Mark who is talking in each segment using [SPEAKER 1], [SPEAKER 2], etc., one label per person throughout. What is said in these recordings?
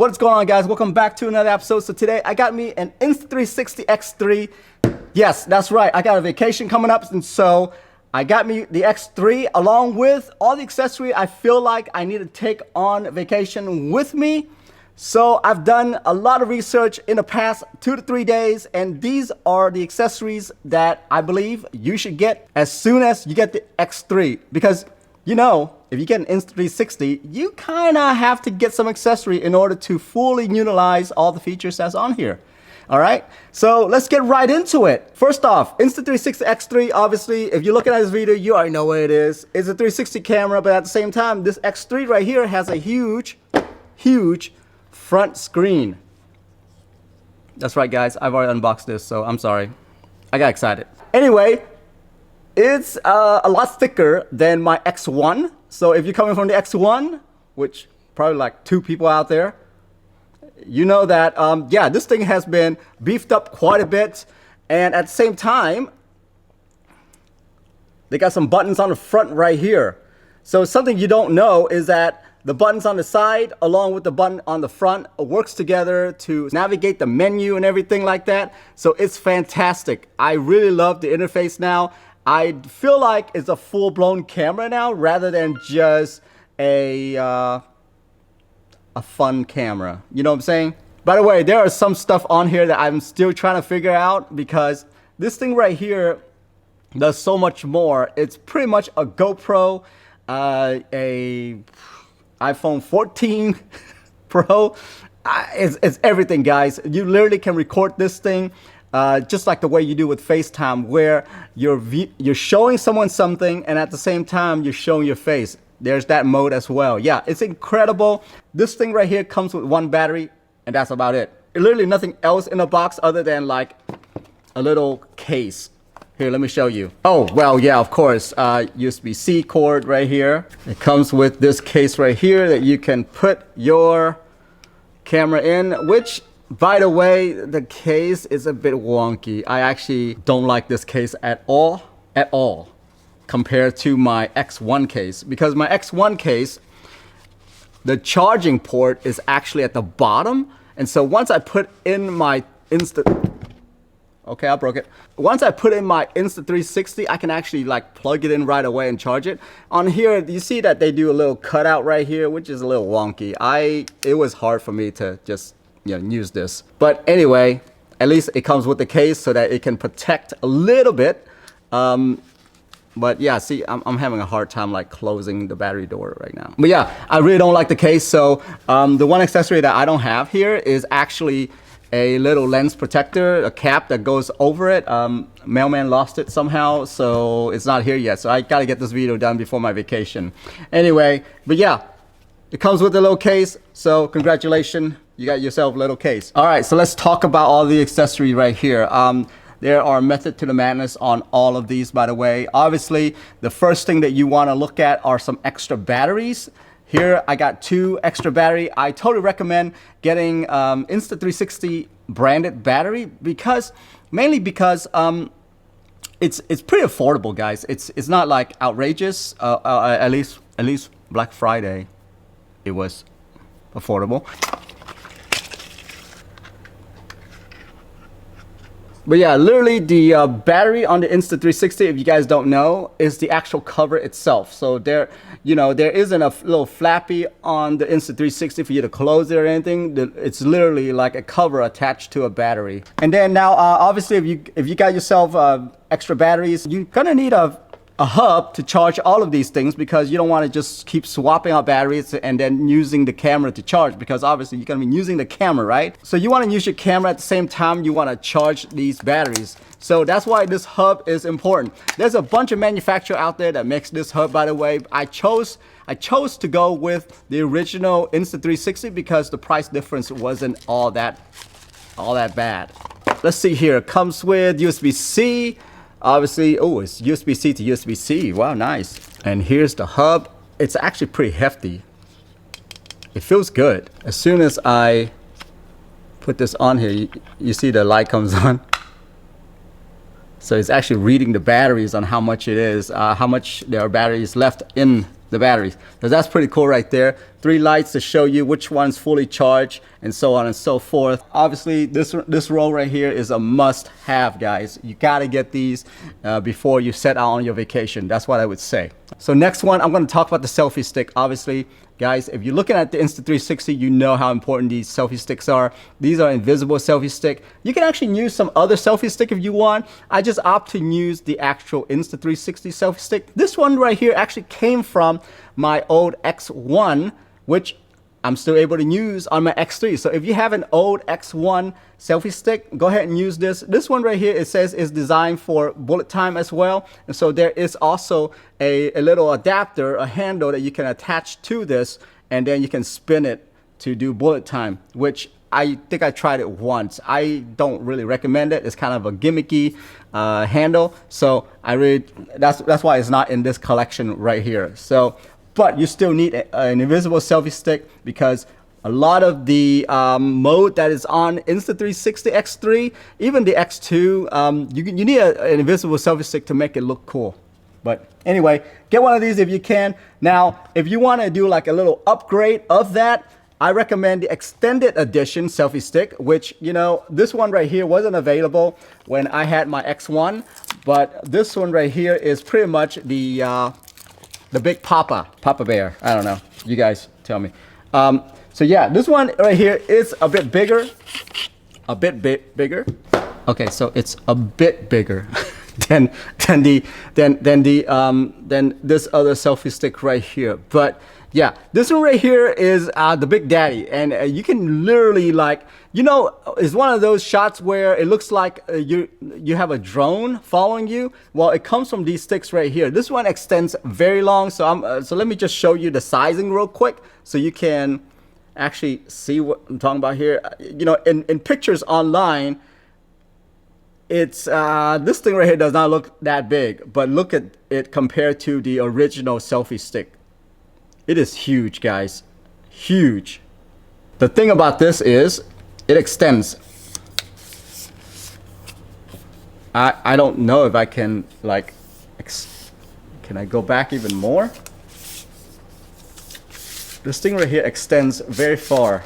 [SPEAKER 1] What's going on, guys? Welcome back to another episode. So today I got me an Insta360 X3. Yes, that's right. I got a vacation coming up, and so I got me the X3 along with all the accessory I feel like I need to take on vacation with me. So I've done a lot of research in the past 2 to 3 days, and these are the accessories that I believe you should get as soon as you get the X3. Because, you know, if you get an Insta360, you kind of have to get some accessory in order to fully utilize all the features that's on here. All right, so let's get right into it. First off, Insta360 X3, obviously, if you're looking at this video, you already know what it is. It's a 360 camera, but at the same time, this X3 right here has a huge front screen. That's right, guys, I've already unboxed this, so I'm sorry. I got excited. Anyway, it's a lot thicker than my X1. So if you're coming from the X1, which probably like 2 people out there, you know that, yeah, this thing has been beefed up quite a bit. And at the same time, they got some buttons on the front right here. So something you don't know is that the buttons on the side along with the button on the front works together to navigate the menu and everything like that. So it's fantastic. I really love the interface now. I feel like it's a full-blown camera now rather than just a fun camera. You know what I'm saying? By the way, there are some stuff on here that I'm still trying to figure out because this thing right here does so much more. It's pretty much a GoPro, a iPhone 14 Pro. It's everything, guys. You literally can record this thing just like the way you do with FaceTime, where you're showing someone something and at the same time you're showing your face. There's that mode as well. Yeah, it's incredible. This thing right here comes with 1 battery and that's about it. Literally nothing else in the box other than like a little case. Here, let me show you. Oh, well, yeah, of course, USB-C cord right here. It comes with this case right here that you can put your camera in, which, by the way, the case is a bit wonky. I actually don't like this case at all, compared to my X1 case, because my X1 case, the charging port is actually at the bottom. And so once I put in my okay, I broke it. Once I put in my Insta360, I can actually like plug it in right away and charge it. On here, you see that they do a little cutout right here, which is a little wonky. It was hard for me to just, you know, use this. But anyway, at least it comes with the case so that it can protect a little bit. But yeah, see, I'm having a hard time like closing the battery door right now. But yeah, I really don't like the case. So the one accessory that I don't have here is actually a little lens protector, a cap that goes over it. Mailman lost it somehow, so it's not here yet. So I gotta get this video done before my vacation. Anyway, but yeah, it comes with a little case. So congratulations, you got yourself a little case. All right, so let's talk about all the accessories right here. There are method to the madness on all of these, by the way. Obviously, the first thing that you want to look at are some extra batteries. Here, I got 2 extra battery. I totally recommend getting Insta360 branded battery mainly because it's pretty affordable, guys. It's not like outrageous. At least Black Friday, it was affordable. But yeah, literally the battery on the Insta360, if you guys don't know, is the actual cover itself. So there isn't a little flappy on the Insta360 for you to close it or anything. It's literally like a cover attached to a battery. And then now, obviously, if you got yourself extra batteries, you're gonna need a hub to charge all of these things, because you don't want to just keep swapping out batteries and then using the camera to charge, because obviously you're going to be using the camera, right? So you want to use your camera at the same time you want to charge these batteries. So that's why this hub is important. There's a bunch of manufacturers out there that makes this hub, by the way. I chose to go with the original Insta360 because the price difference wasn't all that bad. Let's see here. It comes with USB-C. Obviously, oh, it's USB-C to USB-C. Wow, nice. And here's the hub. It's actually pretty hefty. It feels good. As soon as I put this on here, you see the light comes on. So it's actually reading the batteries on how much it is, how much there are batteries left in the batteries. So that's pretty cool right there. 3 lights to show you which one's fully charged, and so on and so forth. Obviously, this row right here is a must-have, guys. You gotta get these before you set out on your vacation. That's what I would say. So next one, I'm gonna talk about the selfie stick. Obviously, guys, if you're looking at the Insta360, you know how important these selfie sticks are. These are invisible selfie stick. You can actually use some other selfie stick if you want. I just opt to use the actual Insta360 selfie stick. This one right here actually came from my old X1, which I'm still able to use on my X3. So if you have an old X1 selfie stick, go ahead and use this. This one right here, it says is designed for bullet time as well. And so there is also a little adapter, a handle that you can attach to this, and then you can spin it to do bullet time, which I think I tried it once. I don't really recommend it. It's kind of a gimmicky handle. So that's why it's not in this collection right here. So, but you still need an invisible selfie stick, because a lot of the mode that is on Insta360 X3, even the X2, you need an invisible selfie stick to make it look cool. But anyway, get one of these if you can. Now, if you want to do like a little upgrade of that, I recommend the extended edition selfie stick, which, you know, this one right here wasn't available when I had my X1, but this one right here is pretty much the big Papa Bear. I don't know. You guys tell me. So yeah, this one right here is a bit bigger. A bit bigger. Okay, so it's a bit bigger than this other selfie stick right here. But yeah, this one right here is the Big Daddy, and you can literally, like, you know, it's one of those shots where it looks like you have a drone following you. Well, it comes from these sticks right here. This one extends very long, so so let me just show you the sizing real quick so you can actually see what I'm talking about here. You know, in pictures online, it's this thing right here does not look that big, but look at it compared to the original selfie stick. It is huge, guys. Huge. The thing about this is it extends. I don't know if I can, like, can I go back even more? This thing right here extends very far.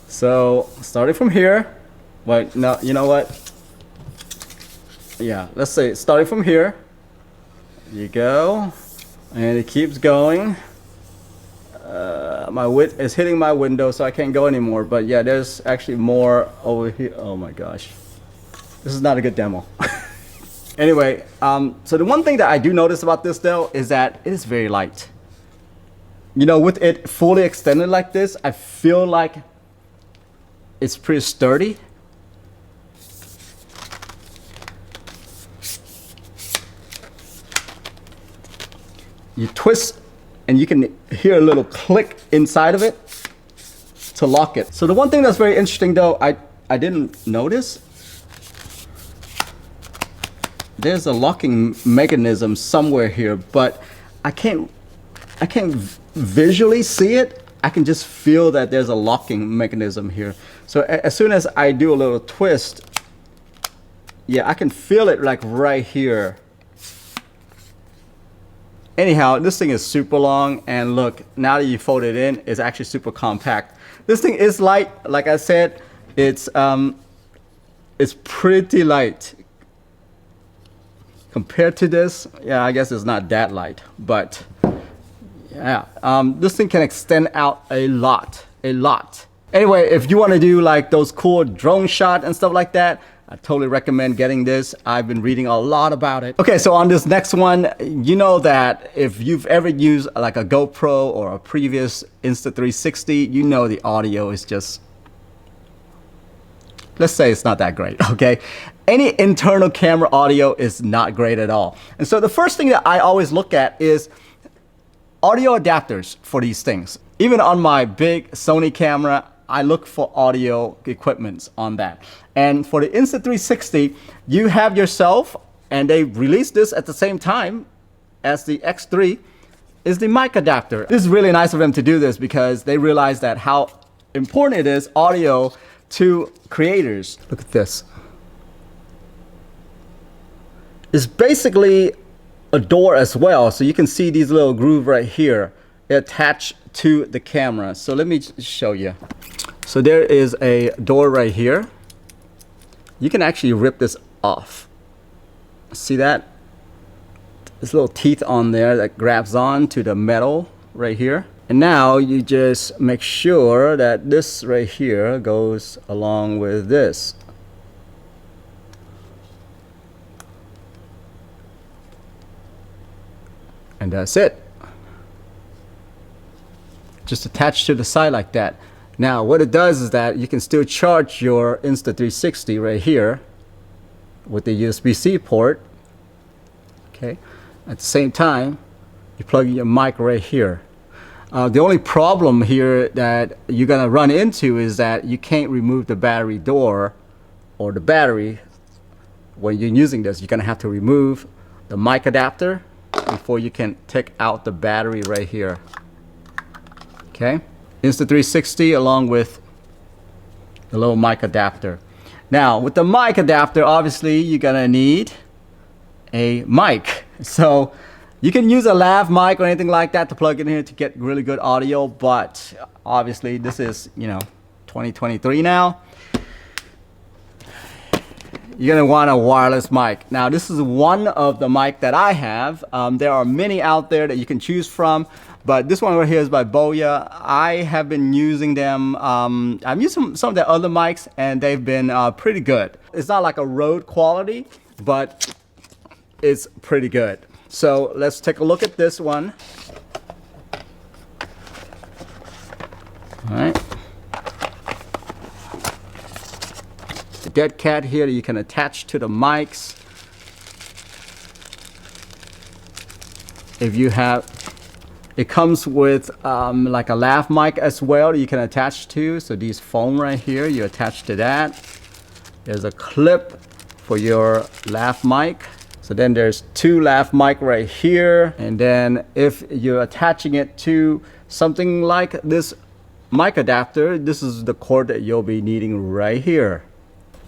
[SPEAKER 1] So starting from here, wait, no, you know what? Yeah, let's say starting from here, you go, and it keeps going. My width is hitting my window, so I can't go anymore. But yeah, there's actually more over here. Oh my gosh, this is not a good demo. Anyway, so the one thing that I do notice about this though is that it is very light. You know, with it fully extended like this, I feel like it's pretty sturdy. You twist and you can hear a little click inside of it to lock it. So the one thing that's very interesting though, I didn't notice, there's a locking mechanism somewhere here, but I can't visually see it. I can just feel that there's a locking mechanism here. So as soon as I do a little twist, yeah, I can feel it like right here. Anyhow, this thing is super long, and look, now that you fold it in, it's actually super compact. This thing is light, like I said, it's pretty light. Compared to this, yeah, I guess it's not that light, but yeah, this thing can extend out a lot. Anyway, if you want to do like those cool drone shot and stuff like that, I totally recommend getting this. I've been reading a lot about it. Okay, so on this next one, you know that if you've ever used like a GoPro or a previous Insta360, you know the audio is just, let's say it's not that great, okay? Any internal camera audio is not great at all. And so the first thing that I always look at is audio adapters for these things. Even on my big Sony camera, I look for audio equipments on that. And for the Insta360, you have yourself, and they released this at the same time as the X3, is the mic adapter. This is really nice of them to do this because they realize that how important it is audio to creators. Look at this. It's basically a door as well. So you can see these little grooves right here attached to the camera. So let me show you. So there is a door right here. You can actually rip this off. See that? There's little teeth on there that grabs on to the metal right here. And now you just make sure that this right here goes along with this. And that's it. Just attached to the side like that. Now what it does is that you can still charge your Insta360 right here with the USB-C port. Okay. At the same time, you plug in your mic right here. The only problem here that you're gonna run into is that you can't remove the battery door or the battery when you're using this. You're gonna have to remove the mic adapter before you can take out the battery right here. Okay, Insta360 along with the little mic adapter. Now with the mic adapter, obviously you're gonna need a mic. So you can use a lav mic or anything like that to plug in here to get really good audio, but obviously this is, 2023 now. You're gonna want a wireless mic. Now this is one of the mic that I have. There are many out there that you can choose from, but this one right here is by Boya. I have been using them. I've used some of their other mics and they've been pretty good. It's not like a Rode quality, but it's pretty good. So let's take a look at this one. All right. The dead cat here that you can attach to the mics. If you have, it comes with like a lav mic as well that you can attach to. So these foam right here, you attach to that. There's a clip for your lav mic. So then there's two lav mic right here. And then if you're attaching it to something like this mic adapter, this is the cord that you'll be needing right here.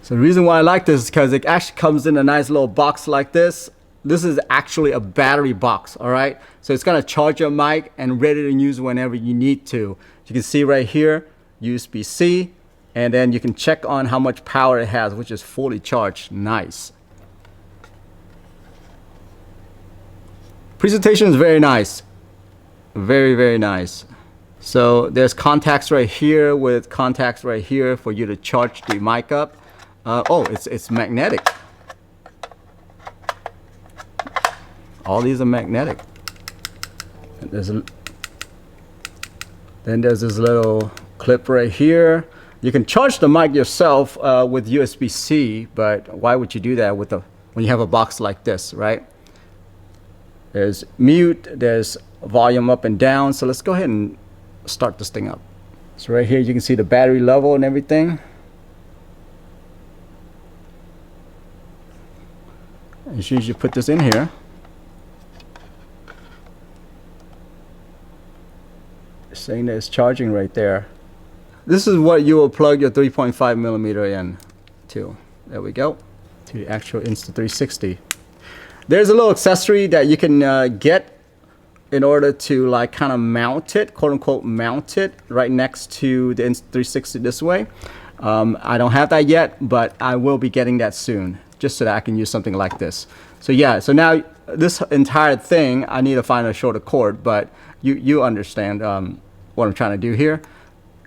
[SPEAKER 1] So the reason why I like this is because it actually comes in a nice little box like this. This is actually a battery box, all right? So it's gonna charge your mic and ready to use whenever you need to. You can see right here, USB-C, and then you can check on how much power it has, which is fully charged. Nice. Presentation is very nice. Very, very nice. So there's contacts right here with contacts right here for you to charge the mic up. Oh, it's magnetic. All these are magnetic. And then there's this little clip right here. You can charge the mic yourself with USB-C, but why would you do that with when you have a box like this, right? There's mute, there's volume up and down. So let's go ahead and start this thing up. So right here you can see the battery level and everything. As soon as you put this in here, it's saying that it's charging right there. This is what you will plug your 3.5 millimeter in to. There we go, to the actual Insta360. There's a little accessory that you can get in order to like kind of mount it, quote unquote mount it right next to the Insta360 this way. I don't have that yet, but I will be getting that soon, just so that I can use something like this. So yeah, so now this entire thing, I need to find a shorter cord, but you understand what I'm trying to do here.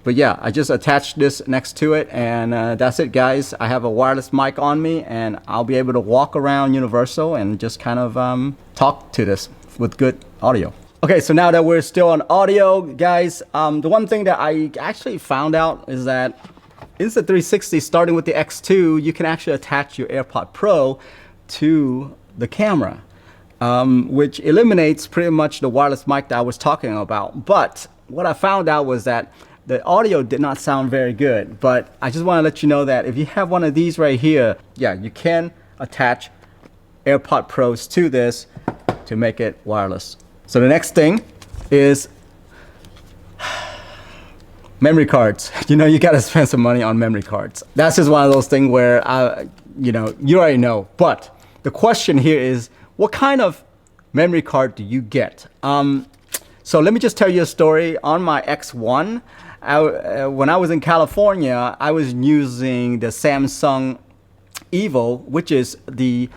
[SPEAKER 1] But yeah, I just attached this next to it, and that's it, guys. I have a wireless mic on me, and I'll be able to walk around Universal and just kind of talk to this with good audio. Okay, so now that we're still on audio, guys, the one thing that I actually found out is that Insta360, starting with the X2, you can actually attach your AirPod Pro to the camera, which eliminates pretty much the wireless mic that I was talking about. But what I found out was that the audio did not sound very good. But I just want to let you know that if you have one of these right here, yeah, you can attach AirPod Pros to this to make it wireless. So the next thing is Memory cards. You know, you gotta spend some money on memory cards. That's just one of those things where, you know, you already know. But the question here is, what kind of memory card do you get? So let me just tell you a story. On my X1, when I was in California, I was using the Samsung Evo, which is a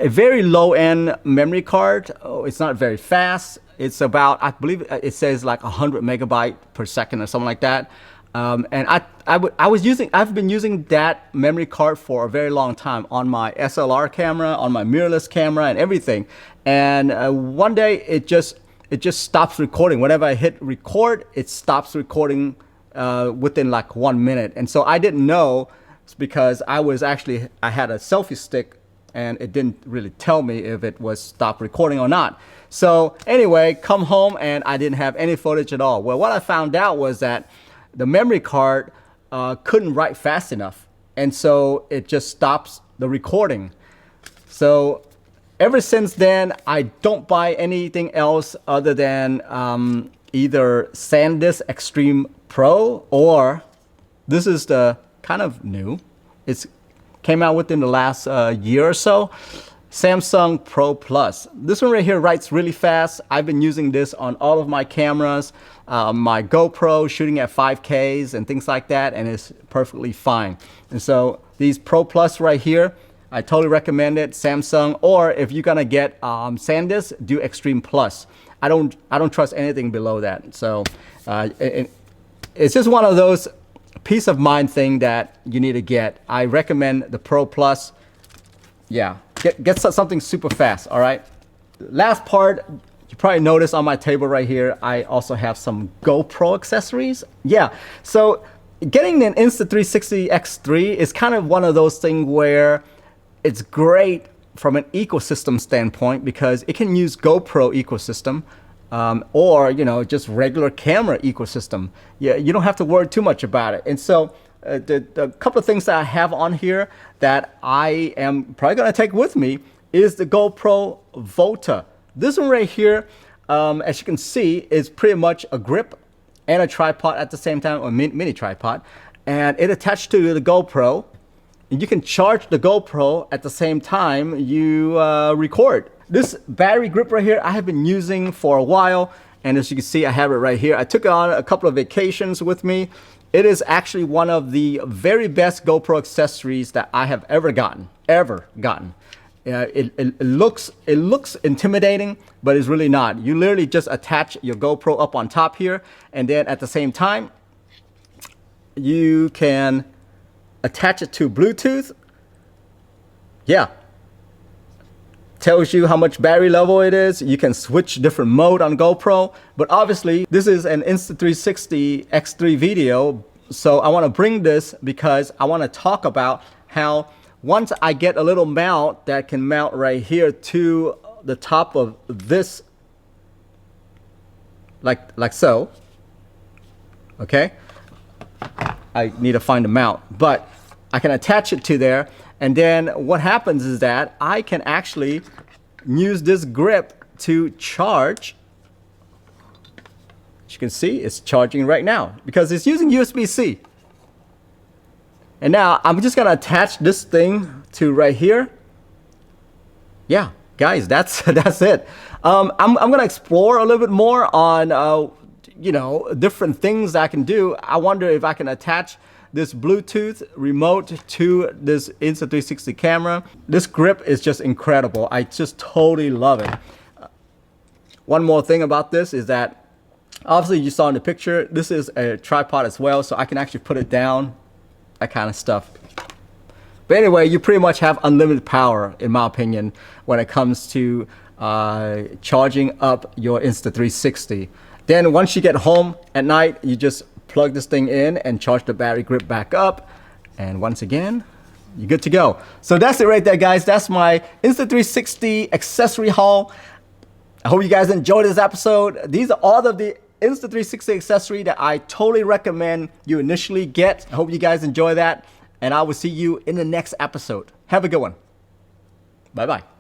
[SPEAKER 1] very low-end memory card. Oh, it's not very fast. It's about, I believe it says like 100 megabyte per second or something like that. And I've been using that memory card for a very long time on my SLR camera, on my mirrorless camera, and everything. And one day it just stops recording. Whenever I hit record, it stops recording within like 1 minute. And so I didn't know, because I had a selfie stick and it didn't really tell me if it was stopped recording or not. So anyway, come home and I didn't have any footage at all. Well, what I found out was that the memory card couldn't write fast enough, and so it just stops the recording. So ever since then, I don't buy anything else other than either SanDisk Extreme Pro, or this is the kind of new. It's came out within the last year or so. Samsung Pro Plus. This one right here writes really fast. I've been using this on all of my cameras, my GoPro shooting at 5Ks and things like that, and it's perfectly fine. And so these Pro Plus right here, I totally recommend it. Samsung, or if you're gonna get SanDisk, do Extreme Plus. I don't trust anything below that. So it's just one of those peace of mind thing that you need to get. I recommend the Pro Plus. Yeah, get something super fast. All right. Last part, you probably noticed on my table right here, I also have some GoPro accessories. Yeah. So getting an Insta360 X3 is kind of one of those things where it's great from an ecosystem standpoint, because it can use GoPro ecosystem. Or, you know, just regular camera ecosystem. Yeah, you don't have to worry too much about it. And so the couple of things that I have on here that I am probably going to take with me is the GoPro Volta. This one right here, as you can see, is pretty much a grip and a tripod at the same time, or mini tripod. And it attached to the GoPro. And you can charge the GoPro at the same time you record. This battery grip right here, I have been using for a while, and as you can see, I have it right here. I took it on a couple of vacations with me. It is actually one of the very best GoPro accessories that I have ever gotten. It looks intimidating, but it's really not. You literally just attach your GoPro up on top here, and then at the same time, you can attach it to Bluetooth. Yeah. Tells you how much battery level it is. You can switch different mode on GoPro, but obviously this is an Insta360 X3 video, so I want to bring this because I want to talk about how once I get a little mount that can mount right here to the top of this, like so. Okay, I need to find a mount, but I can attach it to there. And then what happens is that I can actually use this grip to charge. As you can see, it's charging right now because it's using USB-C. And now I'm just gonna attach this thing to right here. Yeah, guys, that's it. I'm gonna explore a little bit more on you know, different things I can do. I wonder if I can attach this Bluetooth remote to this Insta360 camera. This grip is just incredible. I just totally love it. One more thing about this is that obviously you saw in the picture, this is a tripod as well, so I can actually put it down, that kind of stuff. But anyway, you pretty much have unlimited power, in my opinion, when it comes to charging up your Insta360. Then once you get home at night, you just plug this thing in and charge the battery grip back up. And once again, you're good to go. So that's it right there, guys. That's my Insta360 accessory haul. I hope you guys enjoyed this episode. These are all of the Insta360 accessory that I totally recommend you initially get. I hope you guys enjoy that. And I will see you in the next episode. Have a good one. Bye-bye.